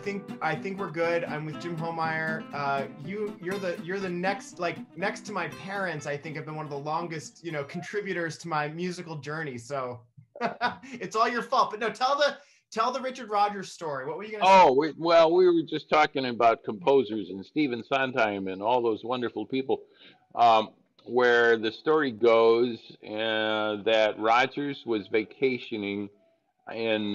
think we're good. I'm with Jim Hohmeyer. You're the next, like, next to my parents. I think have been one of the longest, contributors to my musical journey. So it's all your fault. But no, tell the Richard Rodgers story. What were you gonna say? Oh, we were just talking about composers and Stephen Sondheim and all those wonderful people. Where the story goes that Rodgers was vacationing in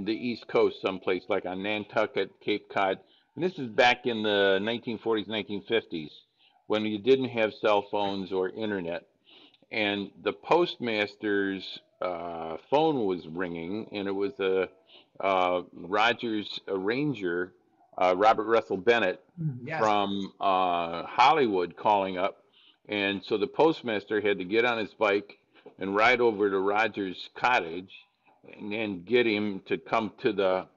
the East Coast, someplace like on Nantucket, Cape Cod. And this is back in the 1940s, 1950s, when you didn't have cell phones or internet. And the postmaster's phone was ringing, and it was a Rogers arranger, Robert Russell Bennett Yes. from Hollywood calling up. And so the postmaster had to get on his bike and ride over to Rogers' cottage and then get him to come to the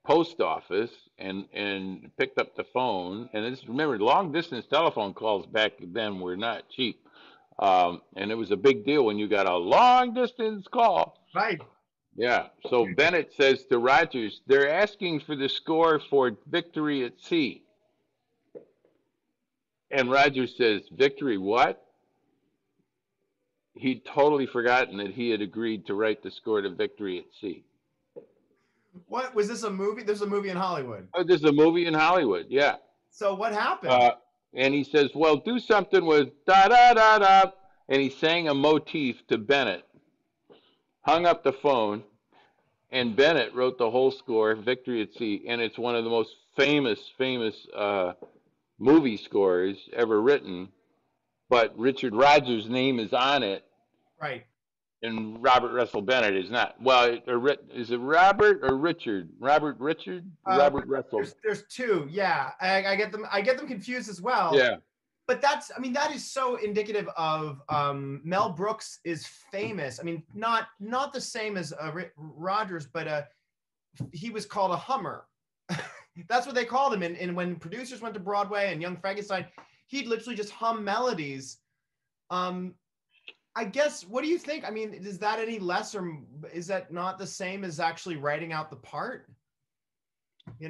post office and picked up the phone. And this, remember, long distance telephone calls back then were not cheap. And it was a big deal when you got a long distance call. Right. Yeah. So Bennett says to Rogers, they're asking for the score for Victory at Sea. And Rogers says, Victory what? He'd totally forgotten that he had agreed to write the score to Victory at Sea. What was this, a movie? There's a movie in Hollywood. Oh, there's a movie in Hollywood, yeah. So what happened? And he says, well, do something with da-da-da-da. And he sang a motif to Bennett, hung up the phone, and Bennett wrote the whole score, Victory at Sea. And it's one of the most famous movie scores ever written. But Richard Rodgers' name is on it. Right. And Robert Russell Bennett is not. Well, is it Robert or Richard? Robert Russell. There's two. Yeah, I get them confused as well. Yeah. But that is so indicative of Mel Brooks is famous. I mean, not the same as Rodgers, but he was called a hummer. That's what they called him. And when producers went to Broadway and Young Frankenstein, he'd literally just hum melodies. I guess, what do you think? I mean, is that any less, or is that not the same as actually writing out the part?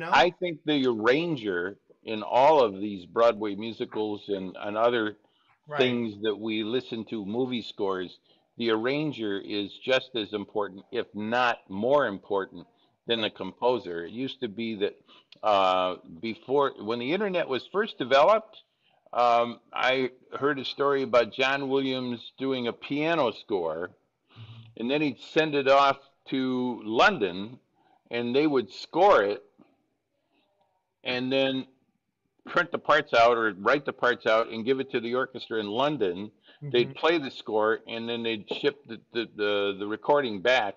I think the arranger in all of these Broadway musicals and other things that we listen to, movie scores, the arranger is just as important, if not more important, than the composer. It used to be that before, when the internet was first developed, I heard a story about John Williams doing a piano score, and then he'd send it off to London, and they would score it, and then print the parts out or write the parts out and give it to the orchestra in London. Mm-hmm. They'd play the score, and then they'd ship the recording back.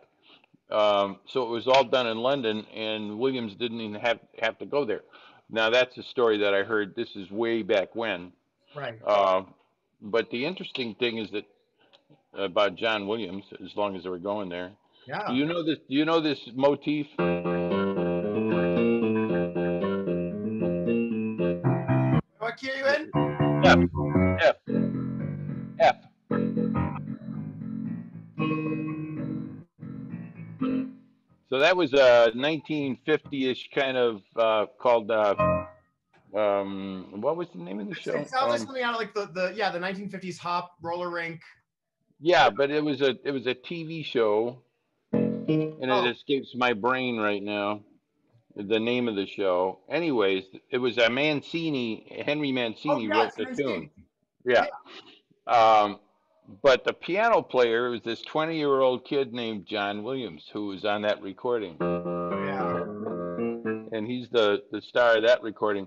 So it was all done in London, and Williams didn't even have to go there. Now, that's a story that I heard. This is way back when. Right. But the interesting thing is that about John Williams, as long as they were going there. Yeah. Do you know this motif? What key are you in? F. So that was a 1950-ish kind of called what was the name of the show? It sounds like something out of like the 1950s hop roller rink. Yeah, but it was a TV show, and it escapes my brain right now, the name of the show. Anyways, it was a Henry Mancini wrote the tune. Yeah. But the piano player was this 20-year-old kid named John Williams, who was on that recording. Yeah. And he's the star of that recording,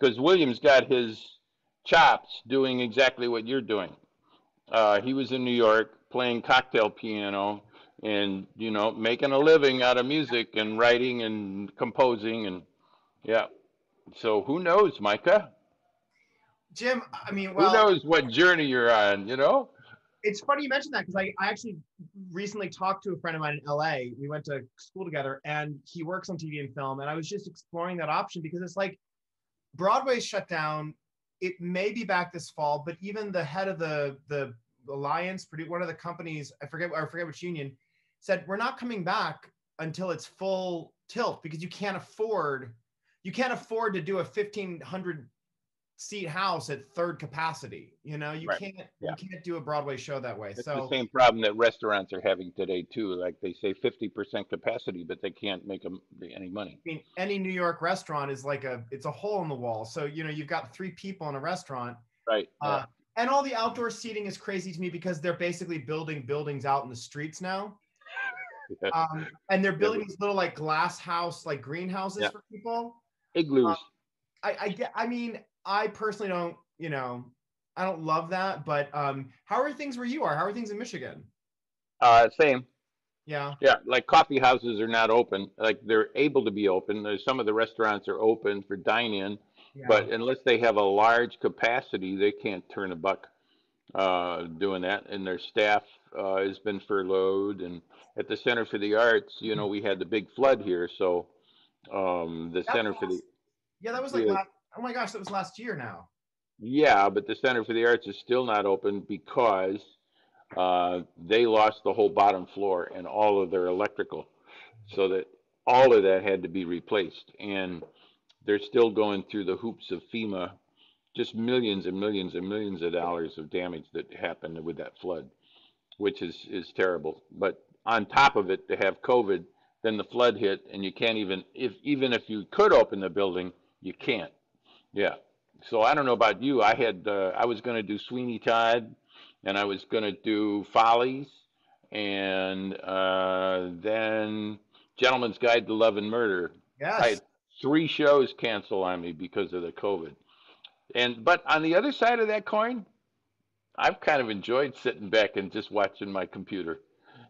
because Williams got his chops doing exactly what you're doing. He was in New York playing cocktail piano and, making a living out of music and writing and composing. And yeah. So who knows, Micah? Jim, I mean, who knows what journey you're on, It's funny you mentioned that, because I actually recently talked to a friend of mine in LA. We went to school together, and he works on TV and film. And I was just exploring that option, because it's like Broadway's shut down. It may be back this fall, but even the head of the Alliance, one of the companies, I forget which union, said, we're not coming back until it's full tilt, because you can't afford to do a 1,500 seat house at third capacity. You know, you Right. can't Yeah. you can't do a Broadway show that way. It's the So same problem that restaurants are having today too. Like they say 50% capacity, but they can't make any money. I mean, any New York restaurant is like it's a hole in the wall. So, you know, you've got 3 people in a restaurant. Right. Yeah. And all the outdoor seating is crazy to me because they're basically building buildings out in the streets now. And they're building these little like glass house, like greenhouses for people. Igloos. I mean, I personally don't, you know, I don't love that, but how are things where you are? How are things in Michigan? Same. Yeah. Yeah, like coffee houses are not open. Like they're able to be open. There's some of the restaurants are open for dine-in, but unless they have a large capacity, they can't turn a buck doing that. And their staff has been furloughed. And at the Center for the Arts, you know, we had the big flood here, so the Center for the that was like last. Oh my gosh, that was last year now. Yeah, but the Center for the Arts is still not open because they lost the whole bottom floor and all of their electrical, so that all of that had to be replaced. And they're still going through the hoops of FEMA, just millions and millions and millions of dollars of damage that happened with that flood, which is terrible. But on top of it, to have COVID, then the flood hit, and you can't even if you could open the building, you can't. Yeah. So I don't know about you. I was going to do Sweeney Todd, and I was going to do Follies, and then Gentleman's Guide to Love and Murder. Yes. I had 3 shows cancel on me because of the COVID. But on the other side of that coin, I've kind of enjoyed sitting back and just watching my computer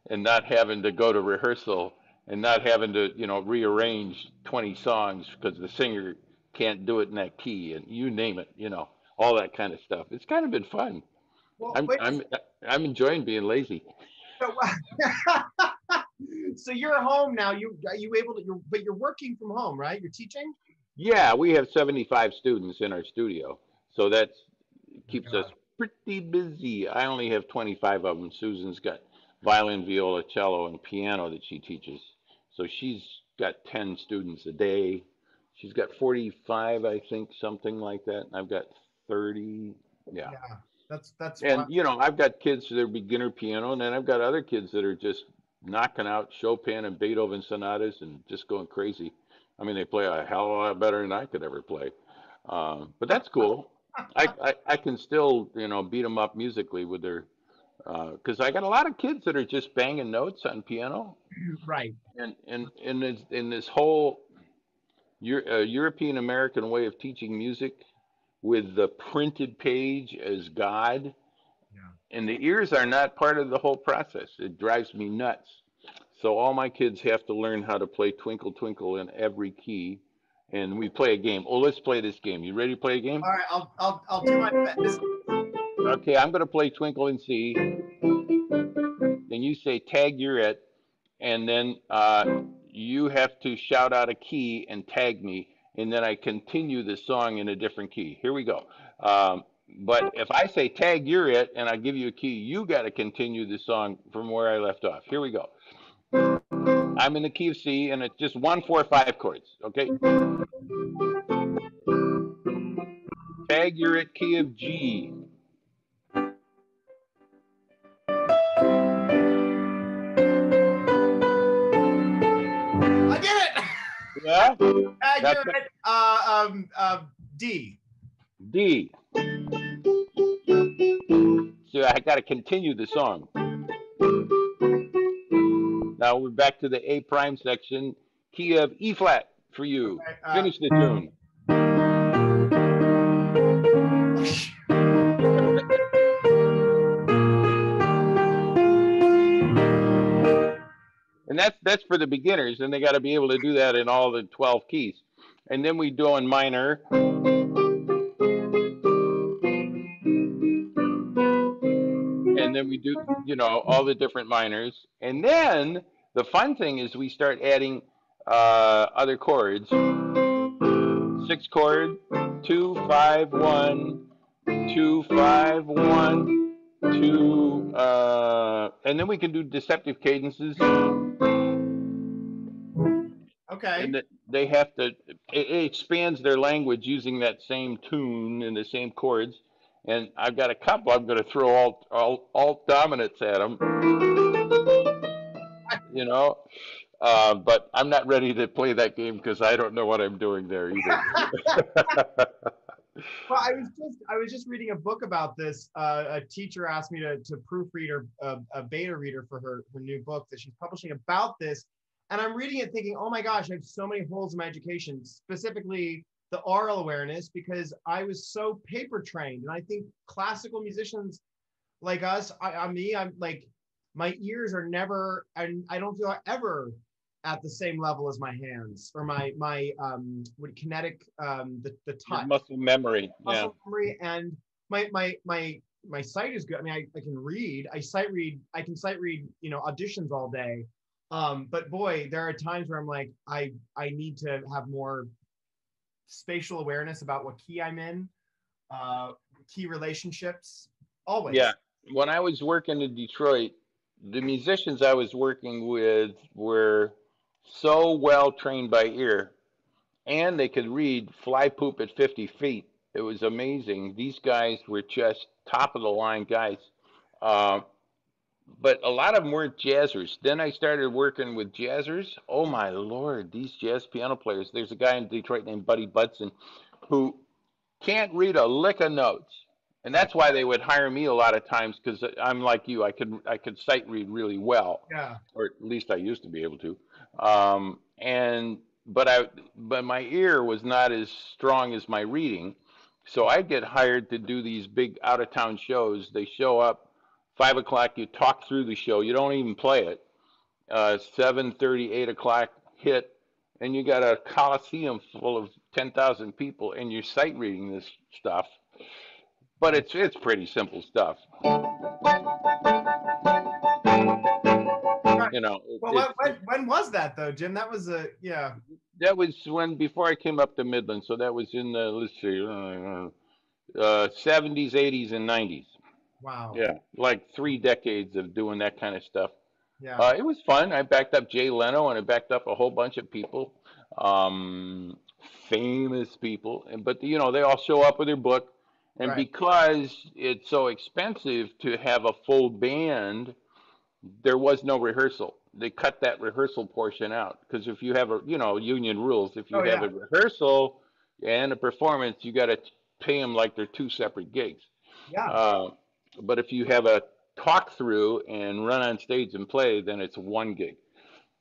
and not having to go to rehearsal and not having to, you know, rearrange 20 songs because the singer can't do it in that key, and you name it, you know, all that kind of stuff. It's kind of been fun. Well, I'm enjoying being lazy. So, so you're home now. Are you able to? But you're working from home, right? You're teaching. Yeah, we have 75 students in our studio, so that keeps us pretty busy. I only have 25 of them. Susan's got violin, viola, cello, and piano that she teaches. So she's got 10 students a day. She's got 45, I think, something like that. And I've got 30. Yeah. That's And you know, I've got kids that are beginner piano, and then I've got other kids that are just knocking out Chopin and Beethoven sonatas and just going crazy. I mean, they play a hell of a lot better than I could ever play. But that's cool. I can still, you know, beat them up musically with their, because I got a lot of kids that are just banging notes on piano. Right. And in this whole European American way of teaching music, with the printed page as God, and the ears are not part of the whole process. It drives me nuts. So all my kids have to learn how to play Twinkle Twinkle in every key, and we play a game. Oh, let's play this game. You ready to play a game? All right, I'll do my best. Okay, I'm going to play Twinkle in C. Then you say tag you're it, and then you have to shout out a key and tag me, and then I continue the song in a different key. Here we go. But if I say tag you're it and I give you a key, you got to continue the song from where I left off. Here we go. I'm in the key of C, and it's just 1, 4, 5 chords. Okay. Tag you're at key of G. I did it. Yeah. D. D. So I got to continue the song. Now we're back to the A prime section. Key of E flat for you. Okay, finish the tune. And that's for the beginners, and they got to be able to do that in all the 12 keys. And then we do in minor. And then we do, you know, all the different minors. And then the fun thing is we start adding other chords. 6 chord, 2, 5, 1, 2, 5, 1, 2, and then we can do deceptive cadences. Okay. and they have to. It expands their language using that same tune and the same chords. And I've got a couple. I'm going to throw alt dominants at them, you know. But I'm not ready to play that game because I don't know what I'm doing there either. Well, I was just reading a book about this. A teacher asked me to proofread a beta reader for her new book that she's publishing about this, and I'm reading it thinking, oh my gosh, I have so many holes in my education, specifically the oral awareness, because I was so paper trained, and I think classical musicians like us, I'm like, my ears are never, and I don't feel ever at the same level as my hands or my what kinetic the Your touch muscle memory, yeah. muscle memory, and my sight is good. I mean, I can read, I can sight read, auditions all day. But boy, there are times where I'm like, I need to have more spatial awareness about what key I'm in, key relationships, Yeah. always. When I was working in Detroit, the musicians I was working with were so well trained by ear, and they could read fly poop at 50 feet. It was amazing. These guys were just top of the line guys. Uh, but a lot of them weren't jazzers. Then I started working with jazzers. Oh my Lord, these jazz piano players. There's a guy in Detroit named Buddy Budson who can't read a lick of notes. And Right. that's why they would hire me a lot of times because I'm like you. I could sight read really well, Yeah. or at least I used to be able to. And but my ear was not as strong as my reading, so I get hired to do these big out of town shows. They show up 5 o'clock. You talk through the show. You don't even play it. 7:30, 8 o'clock hit, and you got a coliseum full of 10,000 people, and you're sight reading this stuff. But it's pretty simple stuff. Right. You know, Well, when was that though, Jim? That was yeah. that was when before I came up to Midland. So that was in the let's see, 70s, 80s, and 90s. Wow. Yeah, like 3 decades of doing that kind of stuff. Yeah. It was fun. I backed up Jay Leno and I backed up a whole bunch of people, um, famous people. But they all show up with their book, and Right. because it's so expensive to have a full band, there was no rehearsal. They cut that rehearsal portion out because if you have union rules, if you Oh have yeah. a rehearsal and a performance, you got to pay them like they're two separate gigs. Yeah. Uh, but if you have a talk through and run on stage and play, then it's one gig.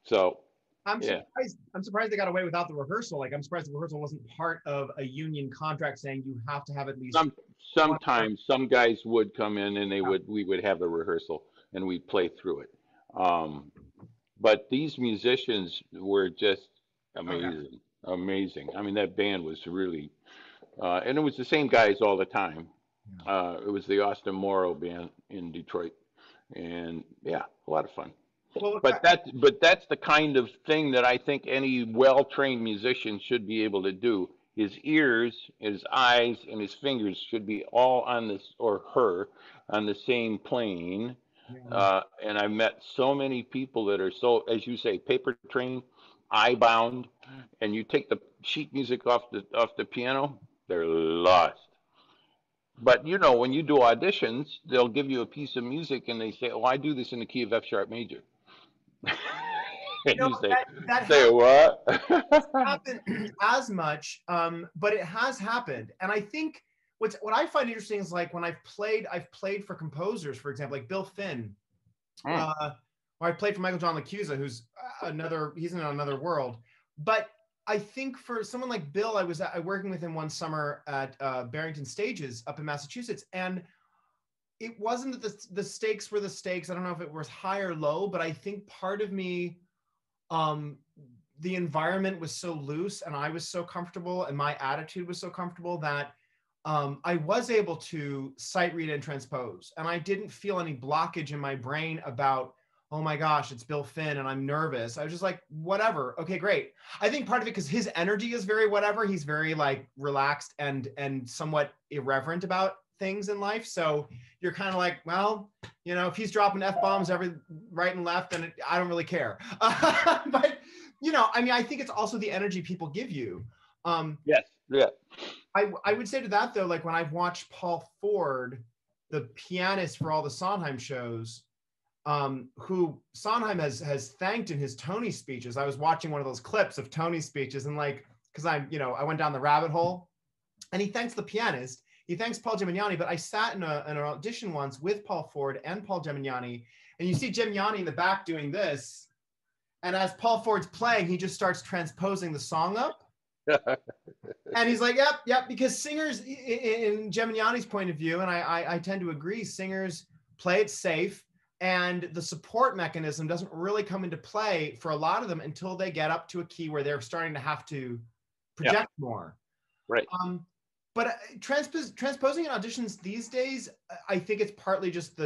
So I'm yeah, surprised. I'm surprised they got away without the rehearsal. Like, I'm surprised the rehearsal wasn't part of a union contract saying you have to have at least some one. sometimes some guys would come in and Yeah. we would have a rehearsal and we'd play through it. Um, but these musicians were just Oh yeah. amazing, amazing. I mean, that band was really, and it was the same guys all the time. Yeah. It was the Austin Morrow band in Detroit, and yeah, a lot of fun. Well, look, But that's the kind of thing that I think any well-trained musician should be able to do. His ears, his eyes, and his fingers should be all on this or her on the same plane. yeah. And I've met so many people that are so, as you say, paper trained, eye bound, and you take the sheet music off the piano, they're lost. But when you do auditions, they'll give you a piece of music and they say, "Oh, I do this in the key of F sharp major." And You know, you say, that "Say what?" happened as much, but it has happened. And I think what I find interesting is like when I've played for composers, for example, like Bill Finn, Mm. or I played for Michael John LaCusa, who's he's in another world. But I think for someone like Bill, I was working with him one summer at Barrington Stages up in Massachusetts, and it wasn't that the stakes were the stakes. I don't know if it was high or low, but I think part of me, um, the environment was so loose and I was so comfortable and my attitude was so comfortable that I was able to sight read and transpose. And I didn't feel any blockage in my brain about, oh my gosh, it's Bill Finn and I'm nervous. I was just like, whatever. Okay, great. I think part of it because his energy is very whatever. He's very like relaxed and somewhat irreverent about things in life. So you're kind of like, well, if he's dropping F-bombs every right and left, then I don't really care. you know, I mean, I think it's also the energy people give you. Yes, yeah. I would say to that though, like when I've watched Paul Ford, the pianist for all the Sondheim shows, who Sondheim has thanked in his Tony speeches. I was watching one of those clips of Tony speeches, and like, because I went down the rabbit hole, and he thanks the pianist. He thanks Paul Gemignani, but I sat in an audition once with Paul Ford and Paul Gemignani, and you see Gemignani in the back doing this, and as Paul Ford's playing, he just starts transposing the song up. And he's like, yep, because singers, in Gemignani's point of view, and I tend to agree, singers play it safe, and the support mechanism doesn't really come into play for a lot of them until they get up to a key where they're starting to have to project more. Right. But transposing in auditions these days, I think it's partly just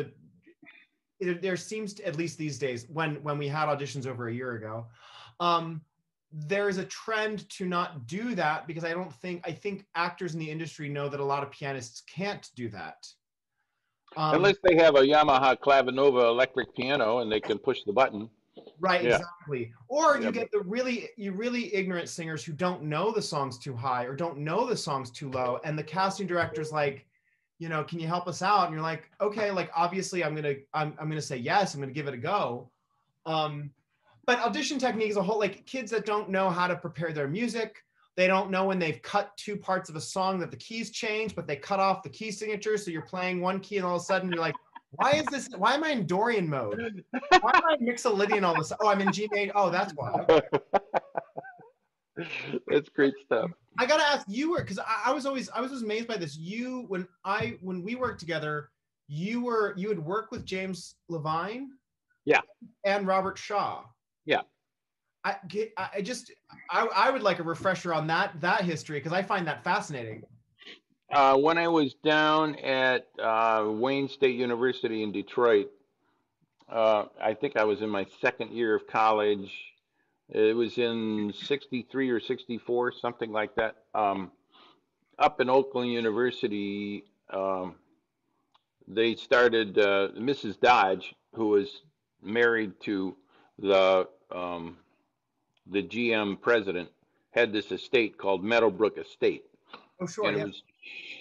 there seems to, at least these days, when we had auditions over a year ago, there is a trend to not do that because I think actors in the industry know that a lot of pianists can't do that. Unless they have a Yamaha Clavinova electric piano and they can push the button. Right, yeah. Exactly. Or you get the really ignorant singers who don't know the songs too high or don't know the songs too low, and the casting director's like, you know, can you help us out? And you're like, okay, like obviously I'm gonna say yes, I'm gonna give it a go. But audition technique is a whole, like kids that don't know how to prepare their music, they don't know when they've cut two parts of a song that the keys change, but they cut off the key signature, so you're playing one key and all of a sudden you're like, why am I in Dorian mode? Why am I in Mixolydian all of a sudden? Oh, I'm in G major. Oh, that's why. Okay. That's great stuff. I gotta ask, because I was amazed by this. When we worked together, you had worked with James Levine, yeah, and Robert Shaw. Yeah. I would like a refresher on that history because I find that fascinating. When I was down at Wayne State University in Detroit, I think I was in my second year of college. It was in 63 or 64, something like that. Up in Oakland University, they started, Mrs. Dodge, who was married to the GM president, had this estate called Meadowbrook Estate. Oh, sure. And it was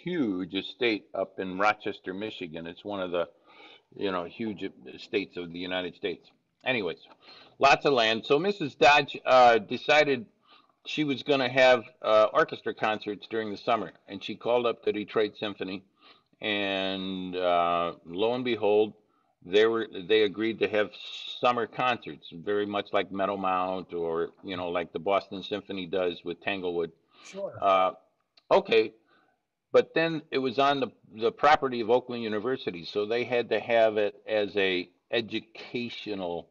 huge estate up in Rochester, Michigan. It's one of the, huge estates of the United States. Anyways, lots of land. So Mrs. Dodge decided she was going to have orchestra concerts during the summer, and she called up the Detroit Symphony, and lo and behold, they agreed to have summer concerts, very much like Meadowmount or like the Boston Symphony does with Tanglewood. Sure. Okay, but then it was on the property of Oakland University, so they had to have it as a educational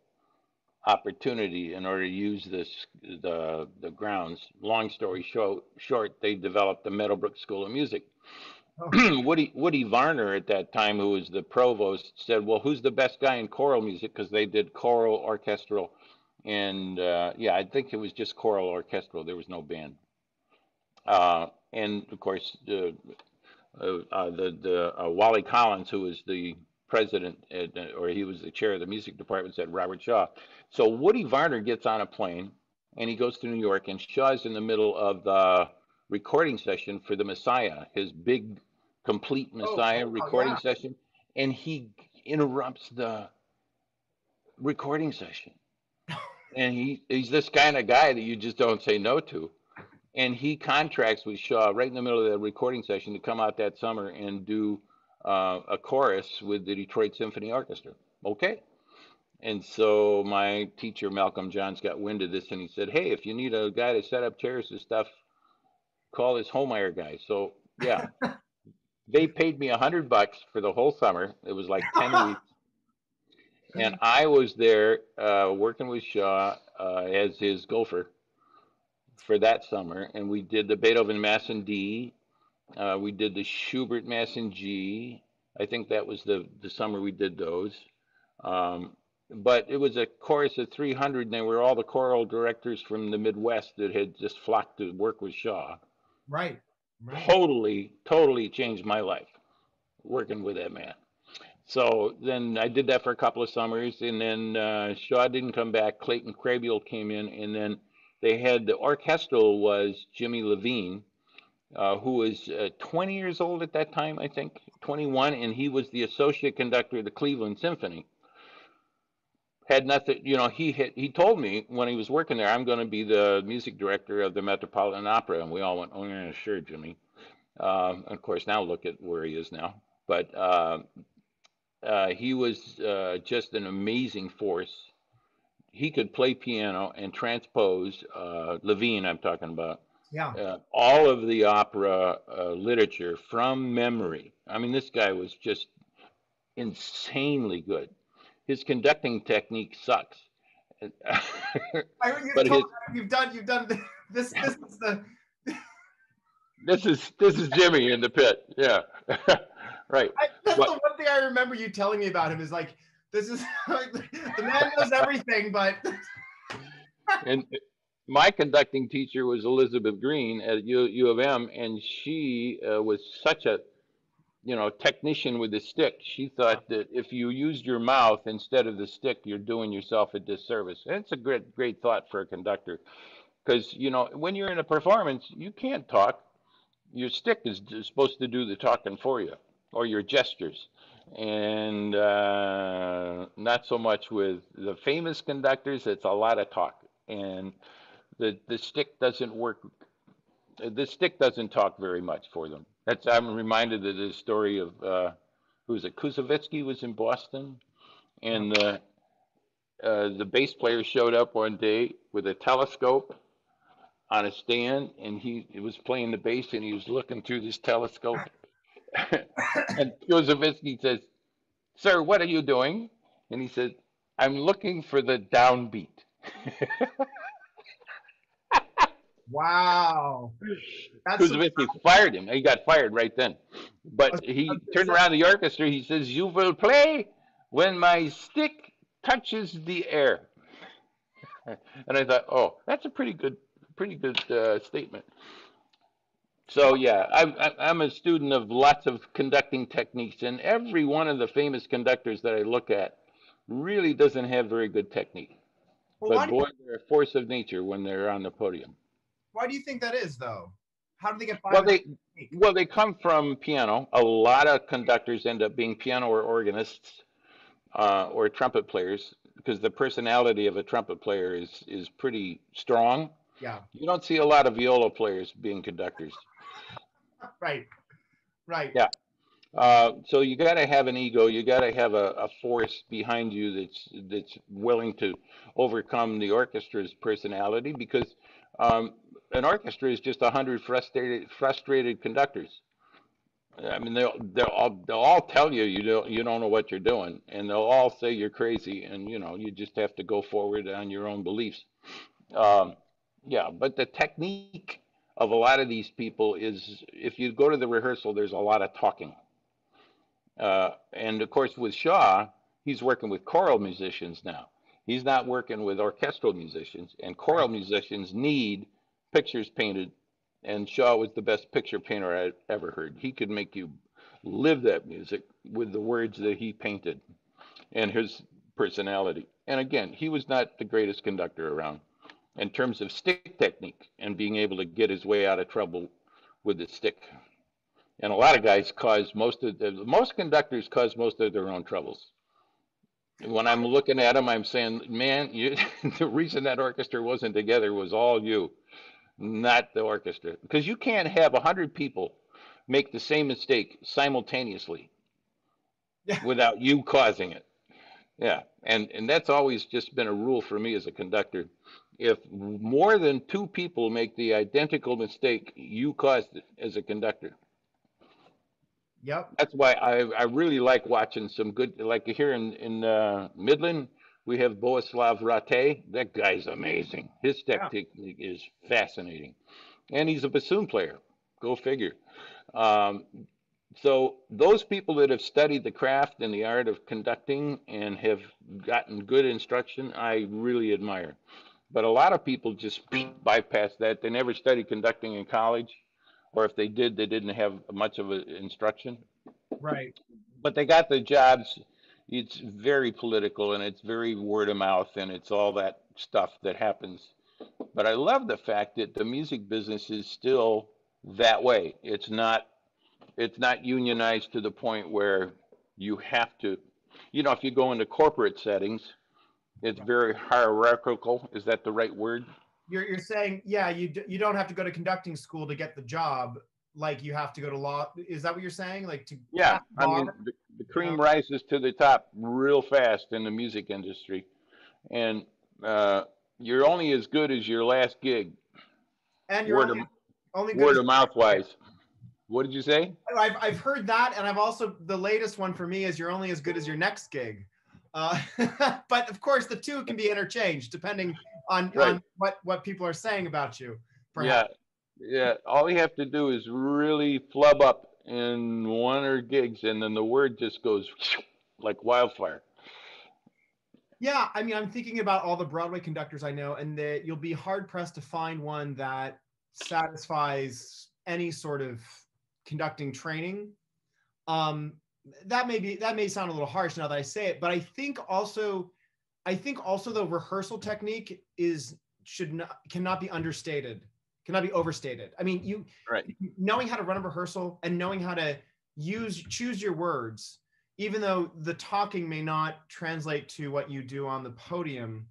opportunity in order to use the grounds. Long story short, they developed the Meadowbrook School of Music. Oh. Woody Varner at that time, who was the provost, said, "Well, who's the best guy in choral music?" Because they did choral, orchestral, and I think it was just choral orchestral. There was no band. And of course, Wally Collins, who was the president, or he was the chair of the music department, said Robert Shaw. So Woody Varner gets on a plane and he goes to New York, and Shaw's in the middle of the recording session for the Messiah, his big, complete Messiah recording session, and he interrupts the recording session. And he's this kind of guy that you just don't say no to. And he contracts with Shaw right in the middle of the recording session to come out that summer and do a chorus with the Detroit Symphony Orchestra. Okay. And so my teacher, Malcolm Johns, got wind of this, and he said, "Hey, if you need a guy to set up chairs and stuff, call this Hohmeyer guy." So, yeah, they paid me $100 for the whole summer. It was like 10 weeks. And I was there working with Shaw as his gopher for that summer, and we did the Beethoven Mass in D. We did the Schubert Mass in G. I think that was the summer we did those. But it was a chorus of 300, and they were all the choral directors from the Midwest that had just flocked to work with Shaw. Right. Totally changed my life working with that man. So then I did that for a couple of summers, and then Shaw didn't come back. Clayton Crabeel came in, and then They had the orchestral was Jimmy Levine, who was 20 years old at that time, I think, 21, and he was the associate conductor of the Cleveland Symphony. Had nothing, he told me when he was working there, I'm going to be the music director of the Metropolitan Opera, and we all went, oh yeah, sure, Jimmy. Of course, now look at where he is now. But he was just an amazing force. He could play piano and transpose, Levine, I'm talking about, Yeah. all of the opera literature from memory. I mean, this guy was just insanely good. His conducting technique sucks. But his, You've done this. This is the. this is Jimmy in the pit. Yeah, right. That's But the one thing I remember you telling me about him is like, this is the man knows everything, but. and my conducting teacher was Elizabeth Green at U of M, and she was such a technician with the stick. She thought that if you used your mouth instead of the stick, you're doing yourself a disservice. And it's a great thought for a conductor, because when you're in a performance, you can't talk. Your stick is supposed to do the talking for you, or your gestures, and not so much with the famous conductors. It's a lot of talk, and the stick doesn't work. The stick doesn't talk very much for them. I'm reminded of the story of who was it? Kuzovitsky was in Boston, and the bass player showed up one day with a telescope on a stand, and he was playing the bass, and he was looking through this telescope. And Kuzovitsky says, "Sir, what are you doing?" And he said, "I'm looking for the downbeat." Wow. Kuzovitsky fired him. He got fired right then. But he turned around the orchestra. He says, "You will play when my stick touches the air." And I thought, oh, that's a pretty good statement. So yeah, I'm a student of lots of conducting techniques, and every one of the famous conductors that I look at really doesn't have very good technique. Well, but boy, they're a force of nature when they're on the podium. Why do you think that is, though? How do they get by? Well, they come from piano. A lot of conductors end up being piano or organists or trumpet players, because the personality of a trumpet player is pretty strong. Yeah. You don't see a lot of viola players being conductors. Right. Yeah. So you got to have an ego. You got to have a force behind you that's willing to overcome the orchestra's personality, because an orchestra is just 100 frustrated conductors. I mean, they'll all tell you you don't know what you're doing, and they'll all say you're crazy, and you just have to go forward on your own beliefs. Yeah, but the technique of a lot of these people is, if you go to the rehearsal, there's a lot of talking. And of course, with Shaw, he's working with choral musicians now. He's not working with orchestral musicians, and choral musicians need pictures painted. And Shaw was the best picture painter I've ever heard. He could make you live that music with the words that he painted and his personality. And again, he was not the greatest conductor around in terms of stick technique and being able to get his way out of trouble with the stick. And a lot of guys most conductors cause most of their own troubles. When I'm looking at them, I'm saying, man, the reason that orchestra wasn't together was all you, not the orchestra. Because you can't have 100 people make the same mistake simultaneously without you causing it. Yeah, and that's always just been a rule for me as a conductor. If more than two people make the identical mistake, you caused it as a conductor. Yep. That's why I really like watching some good, like here in Midland, we have Bohuslav Rate. That guy's amazing. His technique is fascinating. And he's a bassoon player. Go figure. So those people that have studied the craft and the art of conducting and have gotten good instruction, I really admire. But a lot of people just bypass that. They never studied conducting in college, or if they did, they didn't have much of an instruction. Right. But they got the jobs. It's very political, and it's very word of mouth, and it's all that stuff that happens But I love the fact that the music business is still that way. It's not unionized to the point where you have to, if you go into corporate settings, it's very hierarchical. Is that the right word? You're saying, yeah, you don't have to go to conducting school to get the job, like you have to go to law. Is that what you're saying? Like to Yeah, pass the I mean, bar? the You know? cream rises to the top real fast in the music industry, and uh, you're only as good as your last gig. And you're Word of only good word as of mouth wise. What did you say? I've heard that, and I've also, the latest one for me is you're only as good as your next gig. Uh, but of course, the two can be interchanged depending on Right. what people are saying about you, perhaps. Yeah, yeah. All you have to do is really flub up in one or gigs, and then the word just goes like wildfire. Yeah, I mean, I'm thinking about all the Broadway conductors I know, and that you'll be hard pressed to find one that satisfies any sort of conducting training. Um, that may sound a little harsh now that I say it, but I think also the rehearsal technique cannot be understated, cannot be overstated. I mean, Right. knowing how to run a rehearsal and knowing how to choose your words, even though the talking may not translate to what you do on the podium.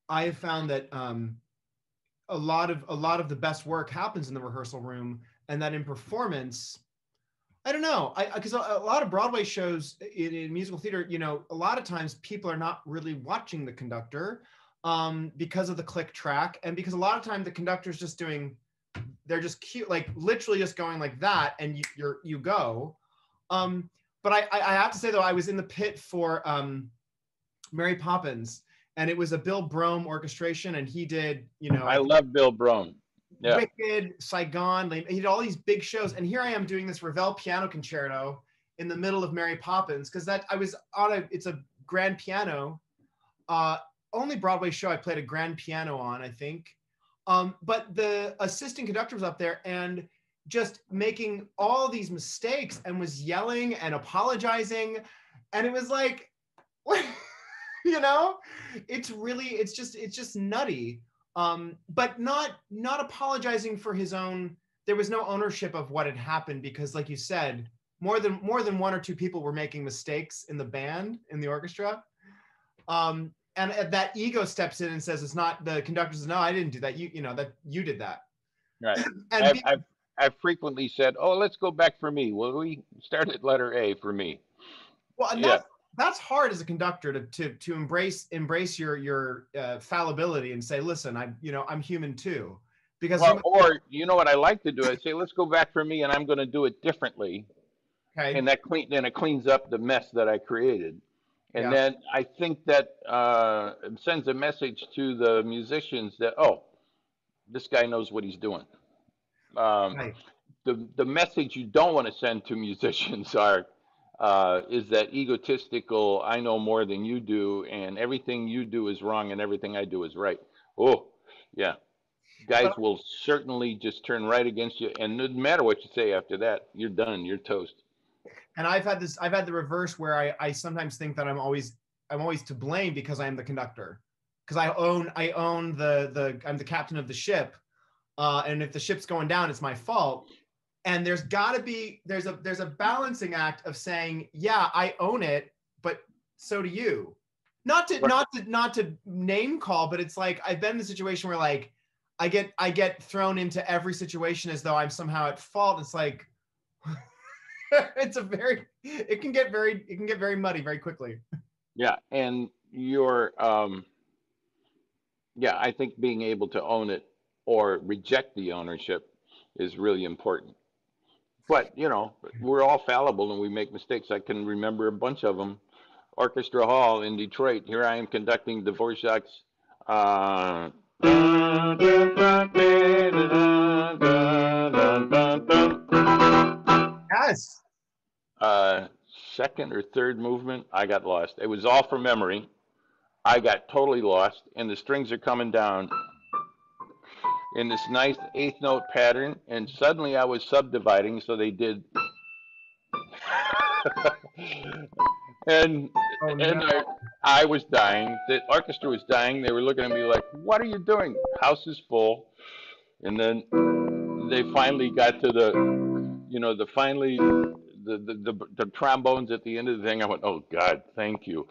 I have found that a lot of the best work happens in the rehearsal room, and that in performance, I don't know. Because a lot of Broadway shows in musical theater, a lot of times people are not really watching the conductor because of the click track, and because a lot of times the conductor's they're just cute, like literally just going like that, and you go. But I have to say though, I was in the pit for Mary Poppins, and it was a Bill Brome orchestration, and he did, I I think love Bill Brome. Yeah. Wicked, Saigon. He did all these big shows, and here I am doing this Ravel piano concerto in the middle of Mary Poppins, because I was on it's a grand piano. Only Broadway show I played a grand piano on, I think. But the assistant conductor was up there and just making all these mistakes and was yelling and apologizing, and it was like, you know, it's just nutty. But not apologizing for his own. There was no ownership of what had happened, because, like you said, more than one or two people were making mistakes in the band, in the orchestra. And that ego steps in and says, it's not, the conductor says, no, I didn't do that. That you did that. Right. And I've, I've, I've frequently said, oh, let's go back for me. Well, we start at letter A for me. well, and Yeah. that's hard as a conductor to embrace your fallibility and say, listen, I'm human too, because Well, or you know what I like to do? I say, let's go back for me, and I'm going to do it differently, okay, and then it cleans up the mess that I created. And yeah, then I think that it sends a message to the musicians that, oh, this guy knows what he's doing. Um, right. the message you don't want to send to musicians is that egotistical, I know more than you do, and everything you do is wrong, and everything I do is right. Oh, yeah. Guys But will certainly just turn right against you, and no matter what you say after that, you're done. You're toast. and I've had the reverse, where I sometimes think that I'm always to blame because I am the conductor, because I own I'm the captain of the ship, and if the ship's going down, it's my fault. And there's got to be there's a balancing act of saying, yeah, I own it, but so do you. Not to name call, but it's like I've been in a situation where, like, I get thrown into every situation as though I'm somehow at fault. It's like it can get very muddy very quickly. Yeah, and yeah, I think being able to own it or reject the ownership is really important. But, we're all fallible and we make mistakes. I can remember a bunch of them. Orchestra Hall in Detroit. Here I am conducting Dvorak's uh, Yes. uh, second or third movement. I got lost. It was all from memory. I got totally lost, and the strings are coming down in this nice eighth note pattern, and suddenly I was subdividing, so they did. and Oh and no. I was dying. The orchestra was dying. They were looking at me like, "What are you doing? House is full." And then they finally got to the trombones at the end of the thing. I went, "Oh God, thank you."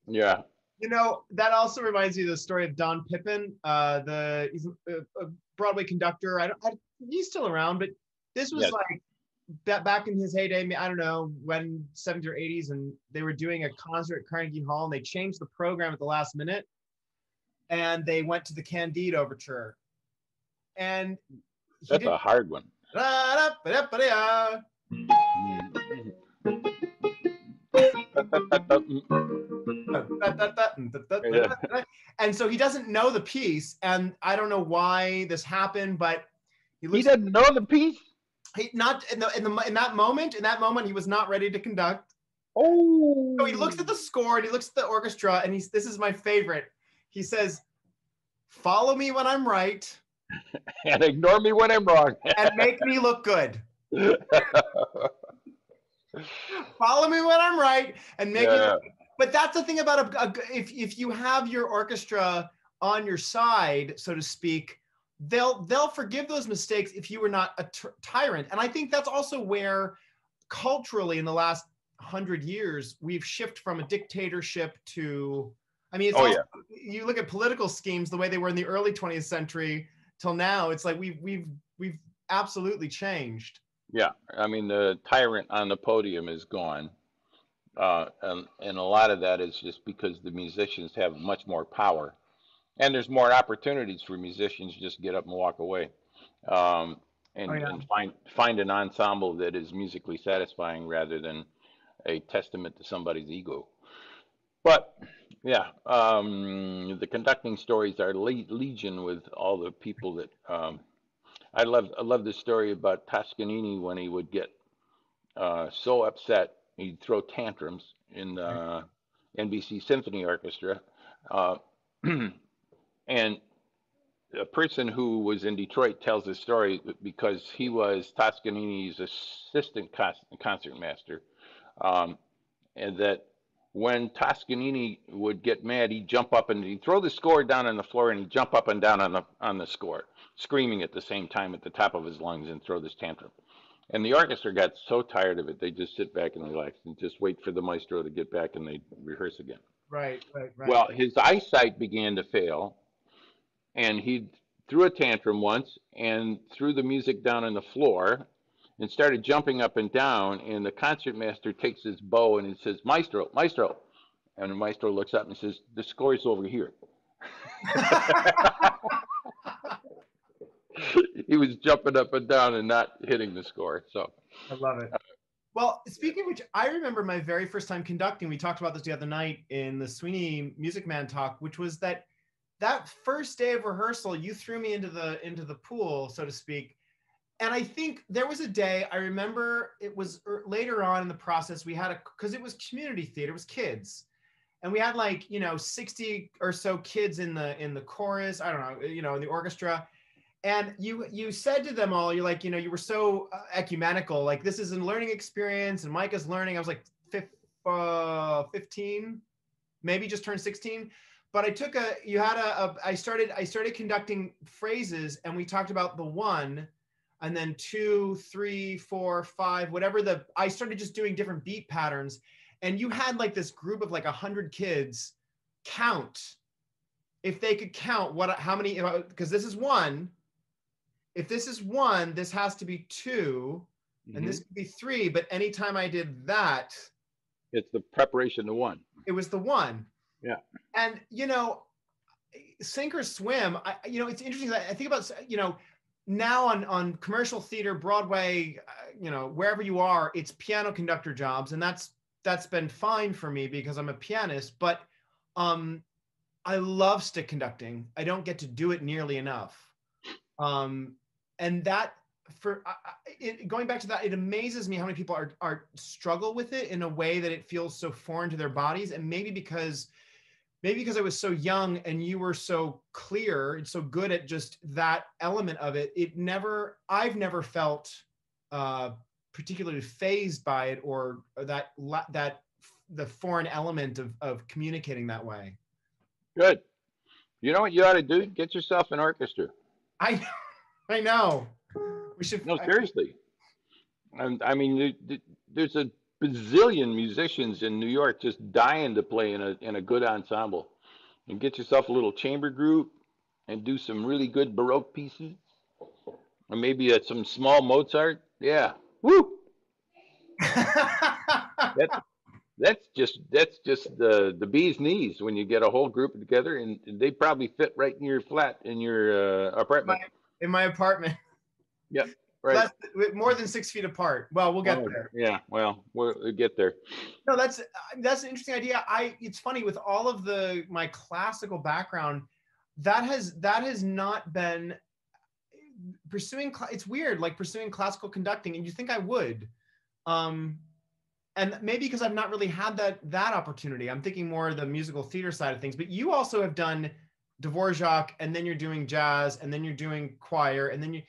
Yeah. You know, that also reminds me of the story of Don Pippin, he's a Broadway conductor. He's still around, but this was Yes. like back in his heyday. I don't know when, 70s or 80s, and they were doing a concert at Carnegie Hall, and they changed the program at the last minute, and they went to the Candide Overture, and he That's did. a hard one. Yeah. And so he doesn't know the piece, and I don't know why this happened, but he He looks. doesn't know the piece. He not in that moment. In that moment, he was not ready to conduct. Oh. So he looks at the score and he looks at the orchestra, and this is my favorite. He says, "Follow me when I'm right, And ignore me when I'm wrong. and make me look good. Follow me when I'm right, and make me." Yeah. But that's the thing about if you have your orchestra on your side, so to speak, they'll forgive those mistakes if you were not a tyrant. And I think that's also where culturally in the last 100 years we've shifted from a dictatorship to, I mean, it's also, you look at political schemes the way they were in the early 20th century till now, it's like we've absolutely changed. Yeah. I mean, the tyrant on the podium is gone. And a lot of that is just because the musicians have much more power, and there's more opportunities for musicians to just get up and walk away, um, Oh yeah. and find an ensemble that is musically satisfying rather than a testament to somebody's ego. But yeah, the conducting stories are legion with all the people that I love the story about Toscanini when he would get so upset he'd throw tantrums in the NBC Symphony Orchestra, uh, and a person who was in Detroit tells this story because he was Toscanini's assistant concertmaster, um, and that when Toscanini would get mad, he'd jump up and he'd throw the score down on the floor and he'd jump up and down on the score, screaming at the same time at the top of his lungs and throw this tantrum. And the orchestra got so tired of it, they just sit back and relax and just wait for the maestro to get back and they rehearse again. Right. Well, his eyesight began to fail, and he threw a tantrum once and threw the music down on the floor and started jumping up and down. And the concertmaster takes his bow and he says, "Maestro, maestro." And the maestro looks up and says, "The score is over here." He was jumping up and down and not hitting the score. So I love it. Well, speaking of which, I remember my very first time conducting. We talked about this the other night in the Sweeney Music Man talk, which was that first day of rehearsal, you threw me into the pool, so to speak. And I think there was a day, I remember it was later on in the process, we had because it was community theater, it was kids. And we had 60 or so kids in the chorus, I don't know, in the orchestra. And you said to them all, you're like, you were so ecumenical, like this is a learning experience and Micah's learning. I was like 15, maybe just turned 16. But I started conducting phrases and we talked about the one and then 2, 3, 4, 5, whatever I started just doing different beat patterns. And you had like this group of like 100 kids count if they could count how many, because this is one. If this is one, this has to be 2, and this could be 3. But anytime I did that, it's the preparation to 1. It was the 1. Yeah. And sink or swim. It's interesting. I think about now on commercial theater, Broadway, wherever you are, it's piano conductor jobs, and that's been fine for me because I'm a pianist. But I love stick conducting. I don't get to do it nearly enough. And that going back to that, it amazes me how many people are struggle with it in a way that it feels so foreign to their bodies. And maybe because I was so young and you were so clear and so good at just that element of it, I've never felt particularly fazed by it or that the foreign element of communicating that way. Good. You know what you ought to do? Get yourself an orchestra. I know. We should. No, seriously. And I mean, there's a bazillion musicians in New York just dying to play in a good ensemble. And get yourself a little chamber group and do some really good Baroque pieces, or maybe some small Mozart. Yeah, woo! That that's just the bee's knees when you get a whole group together, and they probably fit right in your flat in your apartment. In my apartment. Yeah, right. More than 6 feet apart. Well, we'll get there. Yeah, well, we'll get there. No, that's an interesting idea. It's funny with all of my classical background, that has not been pursuing. It's weird, like pursuing classical conducting, and you think I would, and maybe because I've not really had that opportunity. I'm thinking more of the musical theater side of things. But you also have done Dvorak, and then you're doing jazz, and then you're doing choir, and then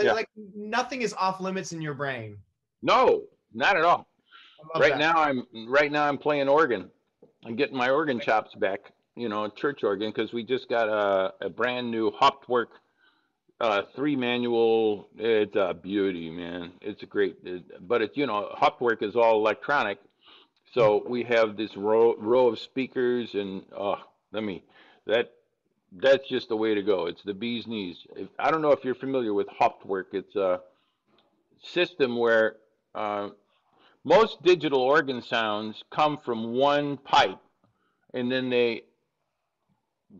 like nothing is off limits in your brain. No, not at all. Right now I'm playing organ. I'm getting my organ chops back, church organ, because we just got a brand new Hauptwerk 3 manual. It's a beauty, man. It's a great, but it's Hauptwerk is all electronic, so we have this row of speakers, and that's just the way to go. It's the bee's knees. I don't know if you're familiar with Hauptwerk. It's a system where most digital organ sounds come from one pipe, and then they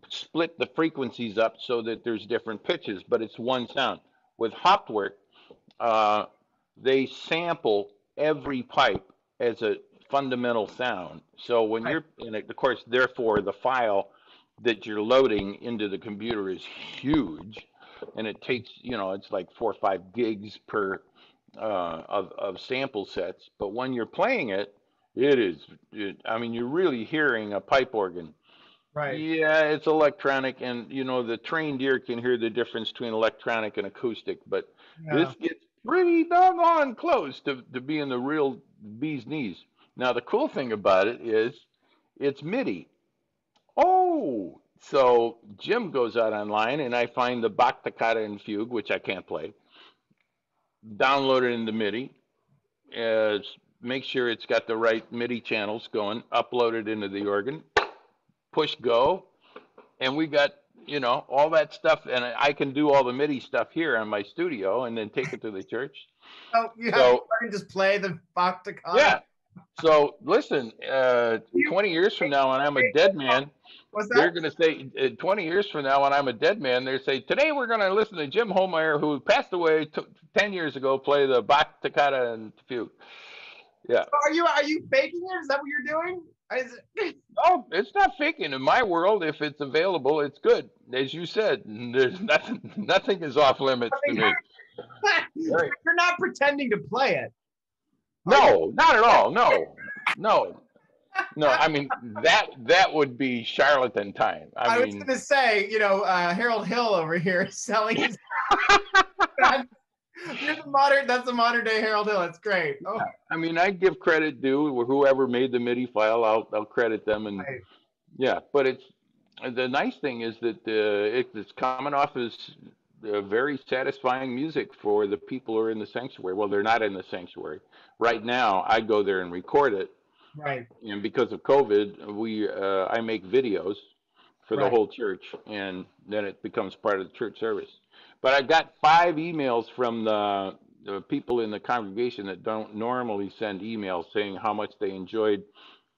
split the frequencies up so that there's different pitches, but it's one sound. With Hauptwerk, they sample every pipe as a fundamental sound. So when you're in it, of course, therefore the file that you're loading into the computer is huge, and it takes, it's like 4 or 5 gigs per of sample sets. But when you're playing it, you're really hearing a pipe organ. Right. Yeah, it's electronic, and the trained ear can hear the difference between electronic and acoustic, but this gets pretty doggone close to being the real bee's knees. Now, the cool thing about it is it's MIDI. Oh, so Jim goes out online, and I find the Bach Toccata and Fugue, which I can't play, download it into MIDI, make sure it's got the right MIDI channels going, upload it into the organ, push go, and we got, all that stuff, and I can do all the MIDI stuff here in my studio and then take it to the church. Oh, you can just play the Bach Toccata? Yeah. So listen, 20 years from now when I'm a dead man, they're going to say, 20 years from now when I'm a dead man, they say, today we're going to listen to Jim Hohmeyer, who passed away 10 years ago, play the Bach Toccata and Fugue. Yeah. So are you faking it? Is that what you're doing? No, it's not faking. In my world, if it's available, it's good. As you said, there's nothing is off limits to me. Right. You're not pretending to play it. No, not at all. No. I mean, that would be charlatan time. I was going to say, Harold Hill over here selling his. That's the modern day Harold Hill. That's great. Oh. I mean, I give credit due. Whoever made the MIDI file, I'll credit them, and but it's the nice thing is that it's coming off as very satisfying music for the people who are in the sanctuary. Well, they're not in the sanctuary right now. I go there and record it. Right. And because of COVID, I make videos for the whole church, and then it becomes part of the church service. But I got 5 emails from the people in the congregation that don't normally send emails saying how much they enjoyed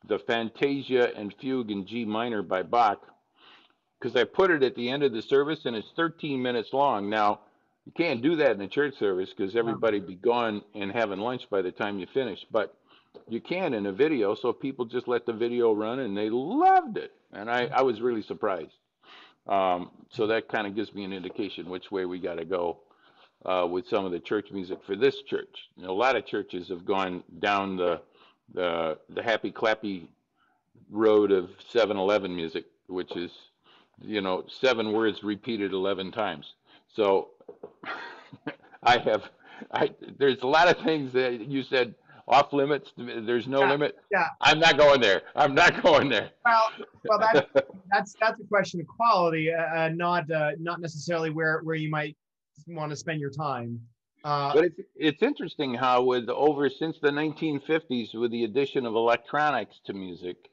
the Fantasia and Fugue in G minor by Bach, because I put it at the end of the service, and it's 13 minutes long. Now, you can't do that in a church service because everybody be gone and having lunch by the time you finish. But you can in a video, so people just let the video run, and they loved it. And I was really surprised. So that kind of gives me an indication which way we got to go with some of the church music for this church. A lot of churches have gone down the happy clappy road of 7-Eleven music, which is 7 words repeated 11 times. So there's a lot of things that you said, off limits. There's no limit. Yeah. I'm not going there. I'm not going there. Well, that's a question of quality, not necessarily where you might want to spend your time. But it's interesting how since the 1950s, with the addition of electronics to music,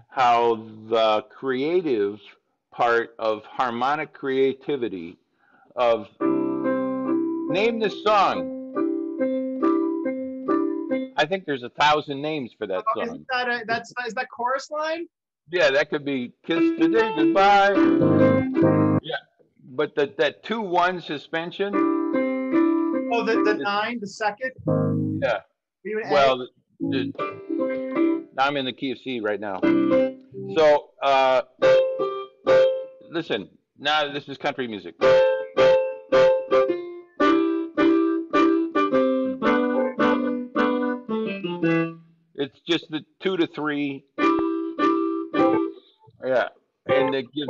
how the creative part of harmonic creativity of name this song. I think there's 1,000 names for that song. Is that chorus line? Yeah, that could be "Kiss Today Goodbye." Yeah, but that 2-1 suspension. Oh, the 9, the second. Yeah. Well, I'm in the key of C right now. So listen. Now this is country music. It's just the 2 to 3. Yeah, and it gives.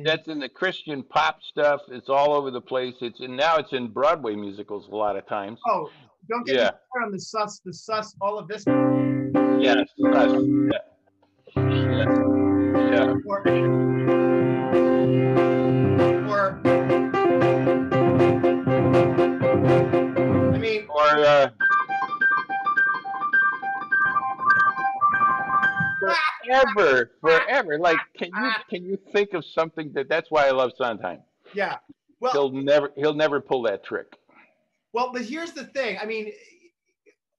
That's in the Christian pop stuff. It's all over the place. Now it's in Broadway musicals a lot of times. Oh, don't get me started on the sus, all of this. Yeah, sus. Yeah. Or I mean, forever. Like, can you think of something that's why I love Sondheim. Yeah. Well, he'll never pull that trick. Well, but here's the thing. I mean,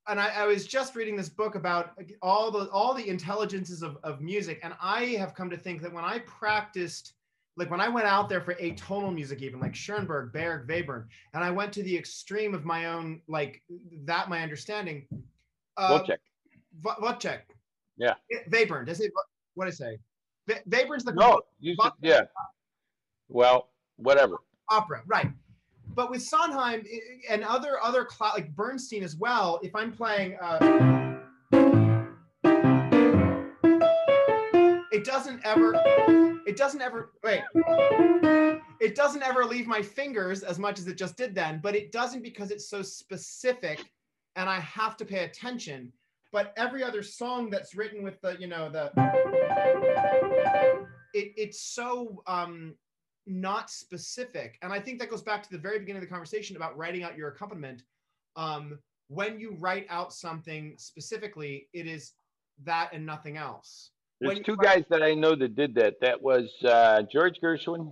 and I was just reading this book about all the intelligences of music, and I have come to think that when I practiced, like when I went out there for atonal music, even like Schoenberg, Berg, Webern, and I went to the extreme of my own, like that, my understanding. Wojciech. Yeah. Webern. Does it? What did I say? Webern's the no. You said, yeah. Well, whatever. Opera, right? But with Sondheim and other like Bernstein as well, if I'm playing, it doesn't ever leave my fingers as much as it just did then. But it doesn't because it's so specific, and I have to pay attention. But every other song that's written with it's so not specific. And I think that goes back to the very beginning of the conversation about writing out your accompaniment. When you write out something specifically, it is that and nothing else. There's two guys that I know that did that. That was George Gershwin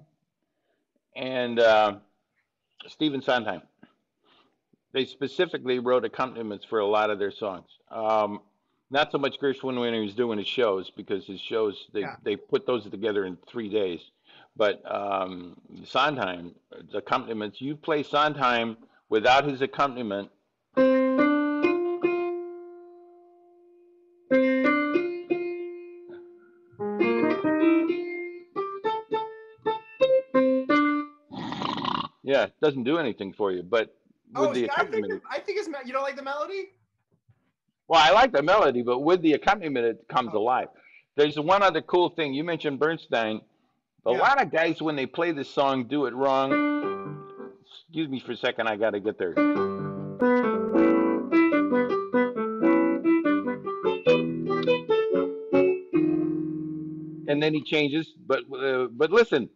and Stephen Sondheim. They specifically wrote accompaniments for a lot of their songs. Not so much Gershwin when he was doing his shows, because his shows, they put those together in 3 days. But Sondheim, the accompaniments, you play Sondheim without his accompaniment. Yeah, it doesn't do anything for you. But with the accompaniment, I think it's, you don't like the melody? Well, I like the melody, but with the accompaniment, it comes alive. There's one other cool thing. You mentioned Bernstein. A lot of guys, when they play this song, do it wrong. Excuse me for a second. I got to get there. And then he changes. But listen.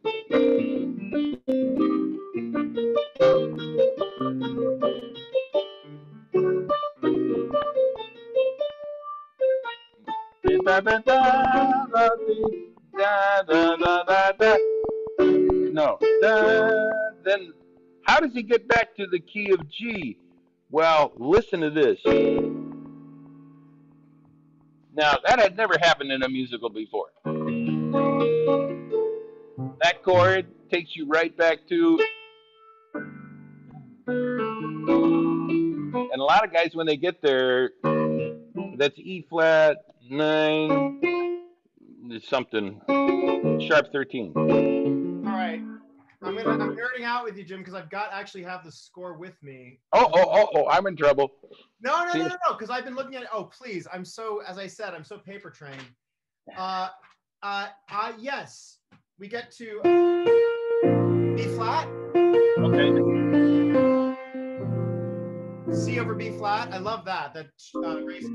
No. Then how does he get back to the key of G? Well, listen to this. Now, that had never happened in a musical before. That chord takes you right back to... And a lot of guys, when they get there, that's E flat, 9, something, sharp 13. All right. I'm nerding out with you, Jim, because I've actually have the score with me. Oh, I'm in trouble. No, because I've been looking at it. Oh, please. As I said, I'm so paper trained. Yes. We get to B flat. Okay. C over B flat. I love that. That race.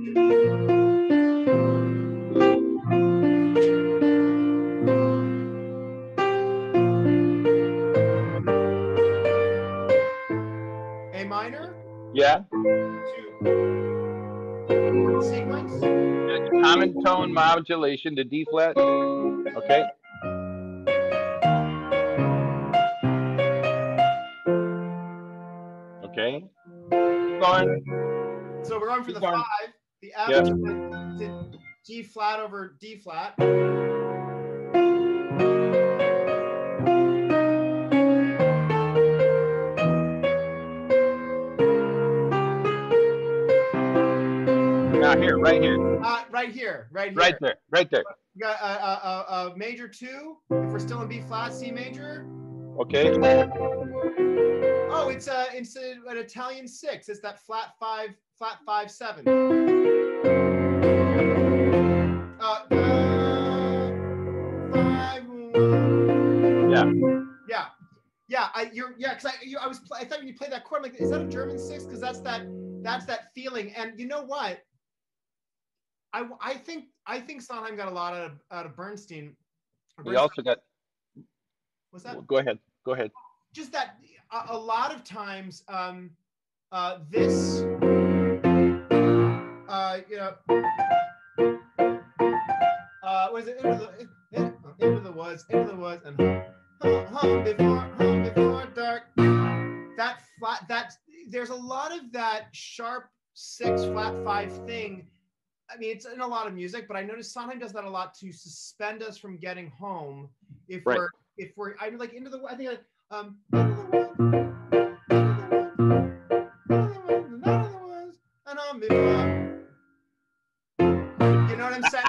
A minor. Yeah. Sequence. Common tone modulation to D flat. Okay. Okay. Keep going. So we're going for the 5. The F to G flat over D flat. Now here, right here. Right here. Right there. We got a major 2. If we're still in B flat, C major. Okay. Oh, it's an Italian 6. It's that flat 5, 7. Yeah. I thought when you played that chord, I'm like, is that a German 6? Because that's that feeling. And you know what? I think Sondheim got a lot out of Bernstein. We also got. What's that? Go ahead. Just that a lot of times, this, what is it? Into the woods, and home before dark. That flat. There's a lot of that sharp 6 flat 5 thing. I mean, it's in a lot of music, but I noticed Sondheim does that a lot to suspend us from getting home. If we're, I'm like into the, I think like, you know what I'm saying?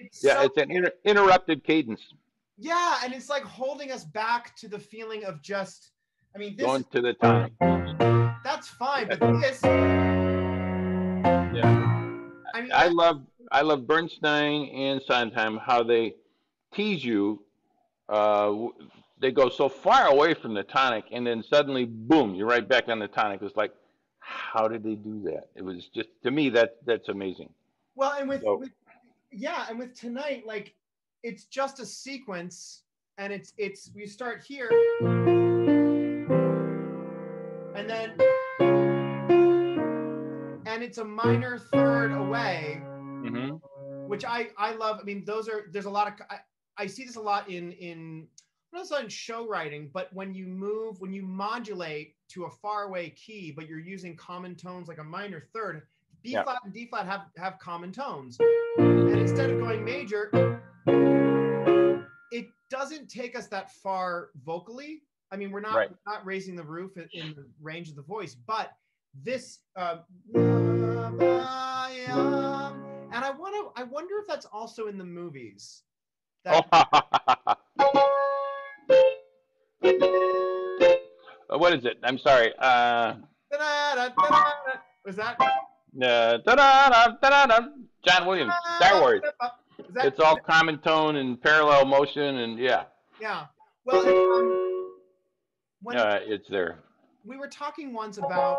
It's an interrupted cadence. Yeah, and it's like holding us back to the feeling of just, I mean, this going to the tonic. That's fine, but this. Yeah. I mean, I love Bernstein and Sondheim, how they tease you. They go so far away from the tonic, and then suddenly, boom, you're right back on the tonic. It's like, how did they do that? It was just, to me, that's amazing. Well, and with Tonight, like, it's just a sequence, and it's we start here, and then, and it's a minor third away, which I love. I mean, there's a lot of, I see this a lot in not in show writing, but when you modulate to a faraway key, but you're using common tones like a minor third, B flat and D flat have common tones, and instead of going major, it doesn't take us that far vocally. I mean, we're not raising the roof in the range of the voice, but this and I wonder if that's also in the movies. What is it? I'm sorry. Was that? John Williams, Star Wars. It's all common tone and parallel motion, and yeah. Well, it's there. We were talking once about.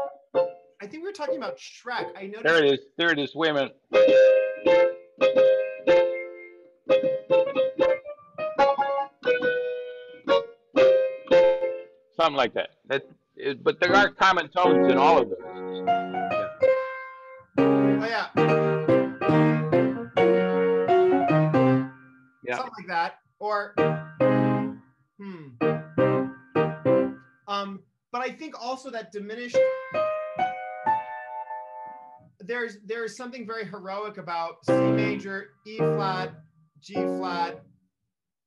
I think we were talking about Shrek. I noticed. There it is. There it is. Wait a minute. Something like that. But there are common tones in all of those. Oh yeah. Something like that, or but I think also that diminished. There's something very heroic about C major, E flat, G flat,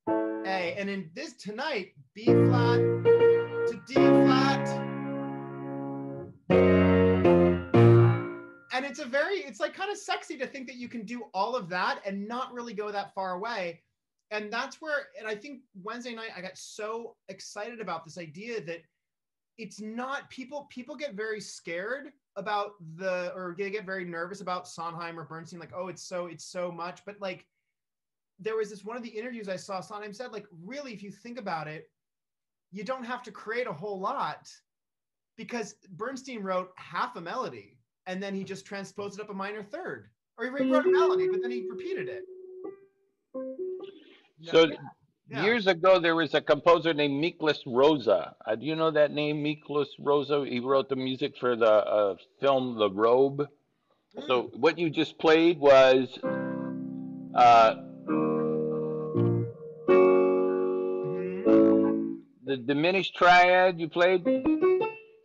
A, and in this Tonight, B flat to D flat, and it's like kind of sexy to think that you can do all of that and not really go that far away. And that's where, and I think Wednesday night I got so excited about this idea that it's not, people get very scared about or they get very nervous about Sondheim or Bernstein, like, oh, it's so much. But like, there was this one of the interviews I saw, Sondheim said, like, really, if you think about it, you don't have to create a whole lot because Bernstein wrote half a melody and then he just transposed it up a minor third, or he wrote a melody, but then he repeated it. So years ago, there was a composer named Miklos Rosa. Do you know that name, Miklos Rosa? He wrote the music for the film The Robe. So what you just played was the diminished triad you played.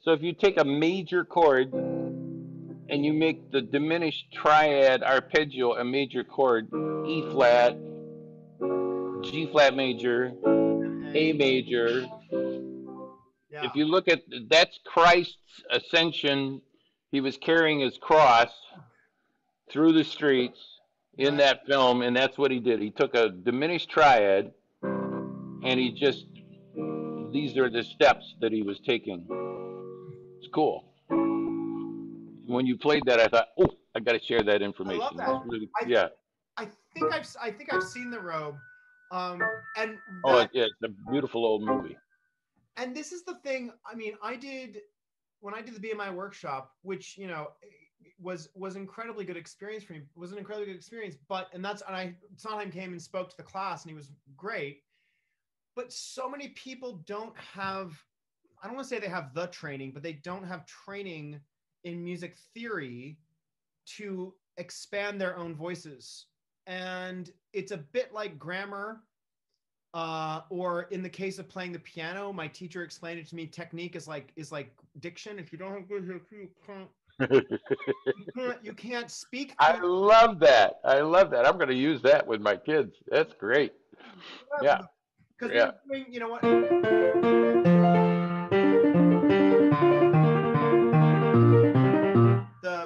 So if you take a major chord and you make the diminished triad arpeggio a major chord, E flat, G flat major, A major. Yeah. If you look at, that's Christ's ascension. He was carrying his cross through the streets in that film, and that's what he did. He took a diminished triad and he just, these are the steps that he was taking. It's cool. When you played that, I thought, oh, I got to share that information. I love that. Really, I think I've seen The Robe, and it's a beautiful old movie. And this is the thing. I mean, when I did the BMI workshop, which was incredibly good experience for me. It was an incredibly good experience, Sondheim came and spoke to the class, and he was great. But so many people don't have. I don't want to say they have the training, but they don't have training in music theory to expand their own voices. And it's a bit like grammar, or in the case of playing the piano, my teacher explained it to me, technique is like diction. If you don't have good you can't speak. I love that. I'm going to use that with my kids. That's great. Yeah. Because you know what?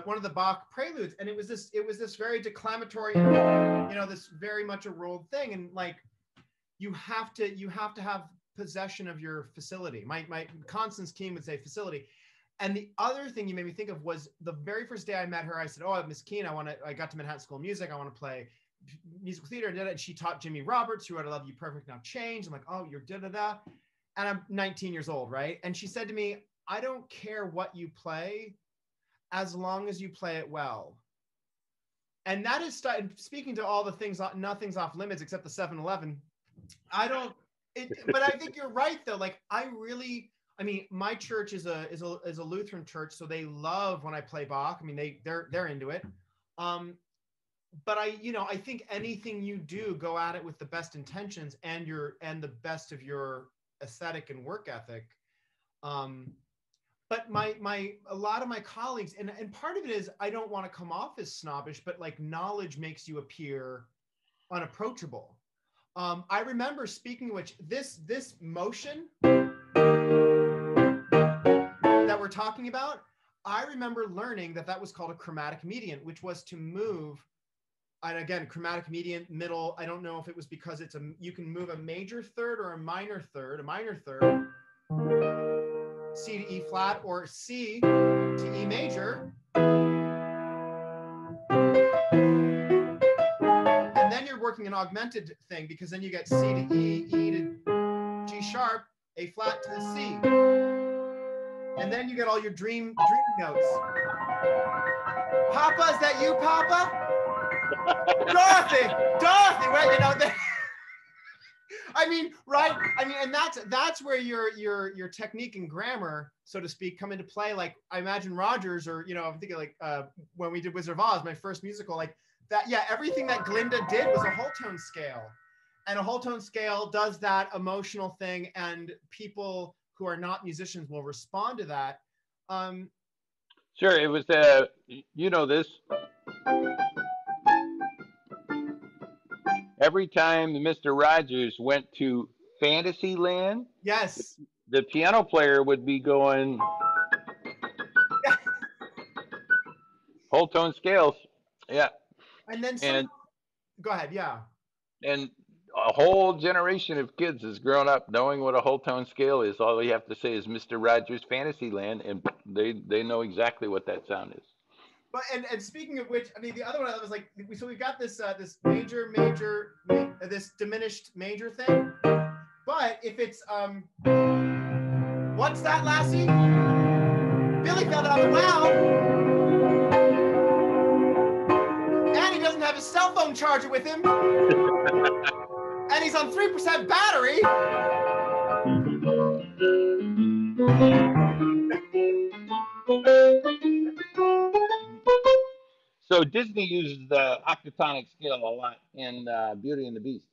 One of the Bach preludes, and it was this very declamatory, this very much a rolled thing, and like you have to have possession of your facility. My Constance Keene would say facility. And the other thing you made me think of was the very first day I met her, I said, oh, Miss Keene, I got to Manhattan School of Music, I want to play musical theater, and she taught Jimmy Roberts, who wrote I Love You Perfect Now Change. I'm like, oh, you're da-da-da. And I'm 19 years old, right? And she said to me, I don't care what you play, as long as you play it well. And that is speaking to all the things, nothing's off limits except the 7-Eleven. But I think you're right though. Like my church is a Lutheran church, so they love when I play Bach. I mean, they're into it. But I think anything you do, go at it with the best intentions and the best of your aesthetic and work ethic. But a lot of my colleagues, and part of it is I don't want to come off as snobbish, but like knowledge makes you appear unapproachable. I remember, speaking of which, this motion that we're talking about, I remember learning that was called a chromatic median, which was to move. And again, chromatic median, middle. I don't know if it was because you can move a major third or a minor third. C to E flat, or C to E major. And then you're working an augmented thing, because then you get C to E, E to G sharp, A flat to the C. And then you get all your dream notes. Papa, is that you, Papa? Dorothy, wait, I mean, right? I mean, and that's where your technique and grammar, so to speak, come into play. Like I imagine Rogers, or I'm thinking like when we did Wizard of Oz, my first musical, like that. Yeah, everything that Glinda did was a whole tone scale, and a whole tone scale does that emotional thing, and people who are not musicians will respond to that. Sure, it was this. Every time Mr. Rogers went to Fantasyland, yes, the piano player would be going whole tone scales. Yeah. And then go ahead, yeah. And a whole generation of kids has grown up knowing what a whole tone scale is. All you have to say is Mr. Rogers Fantasyland, and they know exactly what that sound is. But and speaking of which, I mean, the other one I was like, so we've got this this major, this diminished major thing. But if it's what's that, Lassie? Billy fell down the well. And he doesn't have his cell phone charger with him. And he's on 3% battery. So Disney uses the octatonic scale a lot in Beauty and the Beast.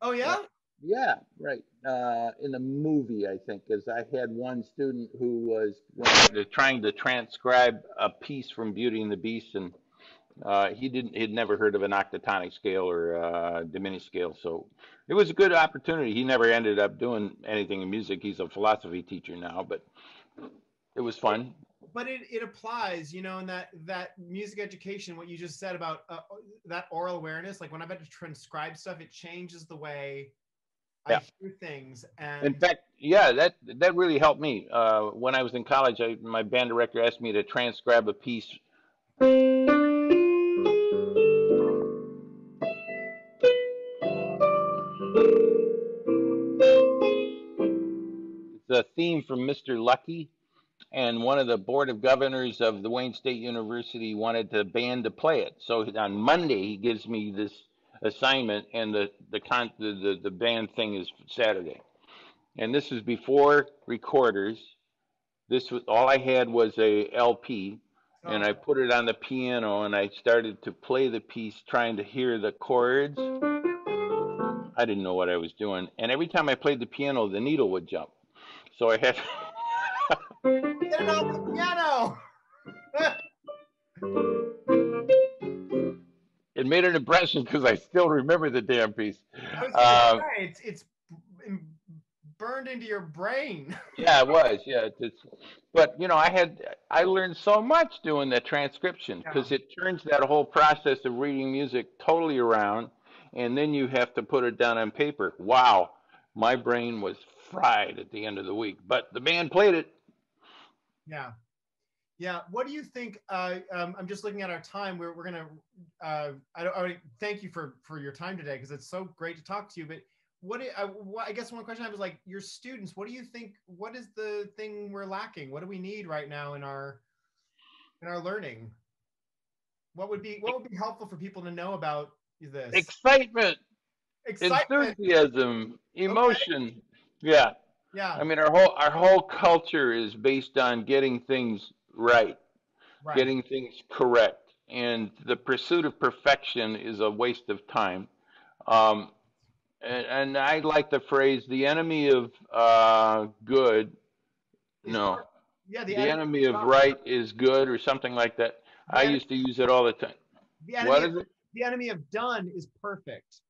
Oh, yeah? Yeah, right. In the movie, I think, because I had one student who was trying to transcribe a piece from Beauty and the Beast, and he'd never heard of an octatonic scale or diminished scale, so it was a good opportunity. He never ended up doing anything in music. He's a philosophy teacher now, but it was fun. But it applies, in that music education, what you just said about that oral awareness. Like when I've had to transcribe stuff, it changes the way I hear things. And in fact, yeah, that really helped me. When I was in college, my band director asked me to transcribe a piece. It's a theme from Mr. Lucky. And one of the board of governors of the Wayne State University wanted the band to play it. So on Monday, he gives me this assignment, and the band thing is Saturday. And this is before recorders. This was all I had was a LP, and I put it on the piano, and I started to play the piece, trying to hear the chords. I didn't know what I was doing, and every time I played the piano, the needle would jump. So I had. Get it off the piano. It made an impression because I still remember the damn piece. It's burned into your brain. Yeah, it was. Yeah, but I learned so much doing the transcription because it turns that whole process of reading music totally around, and then you have to put it down on paper. Wow, my brain was fried at the end of the week, but the band played it. Yeah. What do you think? I'm just looking at our time. We're gonna. I thank you for your time today because it's so great to talk to you. But I guess one question I was like, your students. What do you think? What is the thing we're lacking? What do we need right now in our learning? What would be helpful for people to know about this? Excitement. Enthusiasm, emotion. Okay. Yeah. I mean, our whole culture is based on getting things right, getting things correct, and the pursuit of perfection is a waste of time. And I like the phrase, the enemy of good. No. Yeah, the enemy of right is good, or something like that. I used to use it all the time. What is it? The enemy of done is perfect.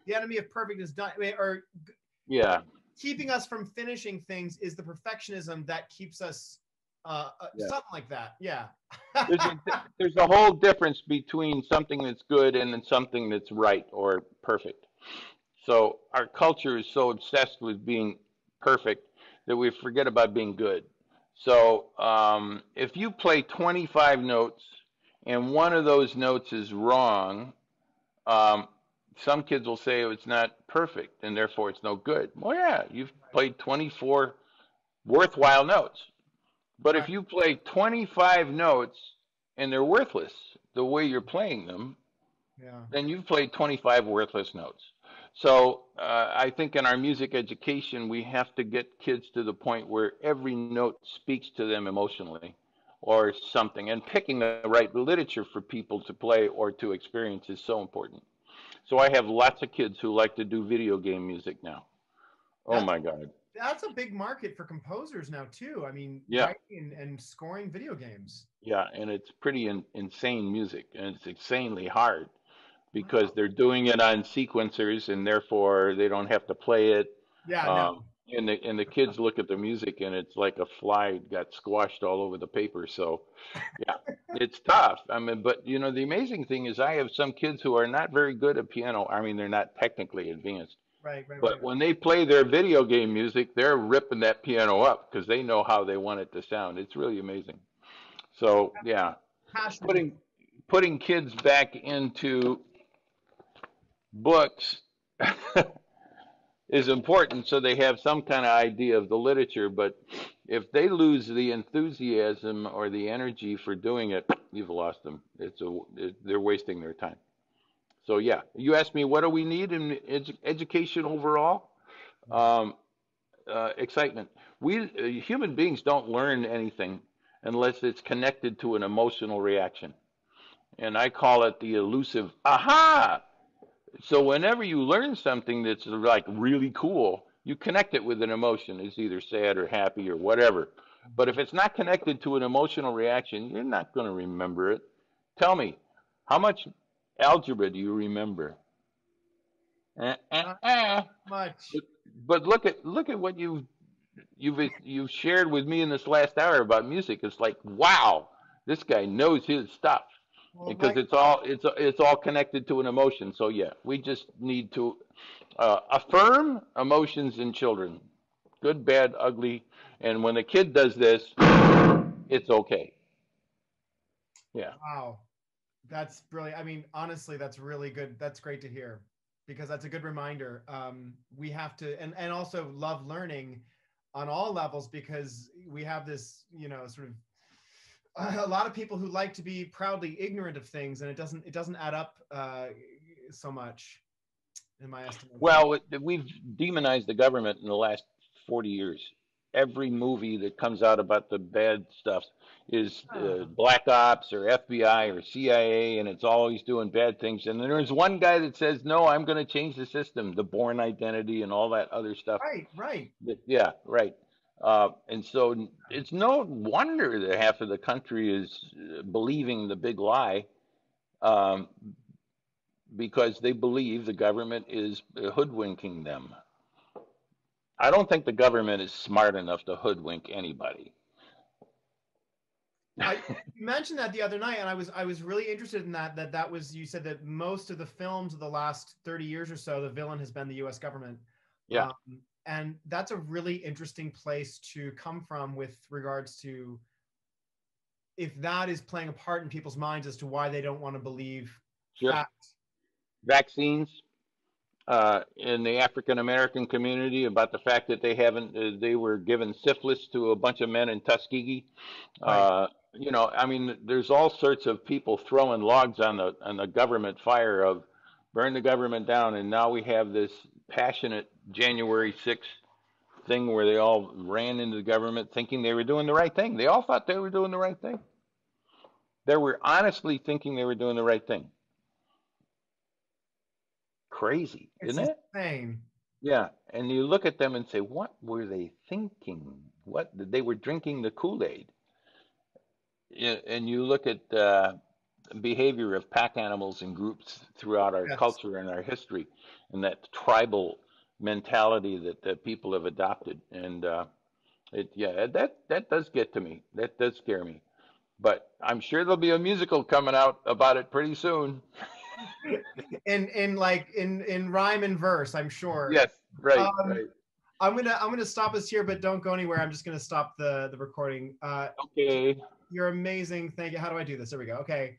The enemy of perfect is done. Keeping us from finishing things is the perfectionism that keeps us something like that. Yeah. There's a whole difference between something that's good and then something that's right or perfect. So our culture is so obsessed with being perfect that we forget about being good. So if you play 25 notes and one of those notes is wrong, some kids will say it's not perfect and therefore it's no good. Well, yeah, you've played 24 worthwhile notes. But if you play 25 notes and they're worthless the way you're playing them, then you've played 25 worthless notes. So I think in our music education, we have to get kids to the point where every note speaks to them emotionally or something. And picking the right literature for people to play or to experience is so important. So I have lots of kids who like to do video game music now. Oh my God. That's a big market for composers now too. I mean, writing and scoring video games. Yeah, and it's pretty insane music, and it's insanely hard because they're doing it on sequencers, and therefore they don't have to play it. And the kids look at the music, and it's like a fly got squashed all over the paper. So, yeah, it's tough. I mean, but the amazing thing is I have some kids who are not very good at piano. I mean, they're not technically advanced. But when they play their video game music, they're ripping that piano up because they know how they want it to sound. It's really amazing. So, yeah, putting kids back into books is important, so they have some kind of idea of the literature. But if they lose the enthusiasm or the energy for doing it, you've lost them. They're wasting their time. So yeah, you asked me what do we need in education overall? Excitement. We human beings don't learn anything unless it's connected to an emotional reaction, and I call it the elusive aha. So whenever you learn something that's like really cool, you connect it with an emotion. It's either sad or happy or whatever. But if it's not connected to an emotional reaction, you're not going to remember it. Tell me, how much algebra do you remember? Much. But look at what you've shared with me in this last hour about music. It's like, wow, this guy knows his stuff. Well, because it's all connected to an emotion. So yeah, we just need to affirm emotions in children, good, bad, ugly, and when a kid does this, it's okay. Yeah. Wow, that's brilliant. I mean, honestly, that's really good. That's great to hear, because that's a good reminder. We have to, and also love learning on all levels, because we have this, sort of a lot of people who like to be proudly ignorant of things, and it doesn't add up so much, in my estimation. Well, we've demonized the government in the last 40 years. Every movie that comes out about the bad stuff is Black Ops or FBI or CIA, and it's always doing bad things. And then there's one guy that says, no, I'm going to change the system, the Bourne Identity and all that other stuff. Right. Yeah, right. And so it's no wonder that half of the country is believing the big lie, because they believe the government is hoodwinking them. I don't think the government is smart enough to hoodwink anybody. You mentioned that the other night, and I was really interested in that was, you said that most of the films of the last 30 years or so, the villain has been the U.S. government. Yeah. And that's a really interesting place to come from with regards to if that is playing a part in people's minds as to why they don't want to believe facts. Vaccines in the African American community, about the fact that they were given syphilis to a bunch of men in Tuskegee. Right. I mean, there's all sorts of people throwing logs on the government fire of burn the government down, and now we have this passionate January 6th thing where they all ran into the government thinking they were doing the right thing. They all thought they were doing the right thing. They were honestly thinking they were doing the right thing. Crazy, isn't it? Insane. Yeah, and you look at them and say, what were they thinking? What they were drinking the Kool-Aid. And you look at behavior of pack animals and groups throughout our culture and our history, and that tribal mentality that people have adopted. And that does get to me. That does scare me. But I'm sure there'll be a musical coming out about it pretty soon. in rhyme and verse, I'm sure. Yes, right, right. I'm gonna stop us here, but don't go anywhere. I'm just gonna stop the recording. Okay. You're amazing. Thank you. How do I do this? There we go. Okay.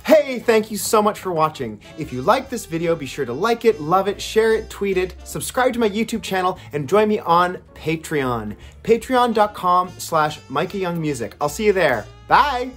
Hey, thank you so much for watching. If you like this video, be sure to like it, love it, share it, tweet it, subscribe to my YouTube channel, and join me on Patreon. Patreon.com/MicahYoungMusic. I'll see you there. Bye.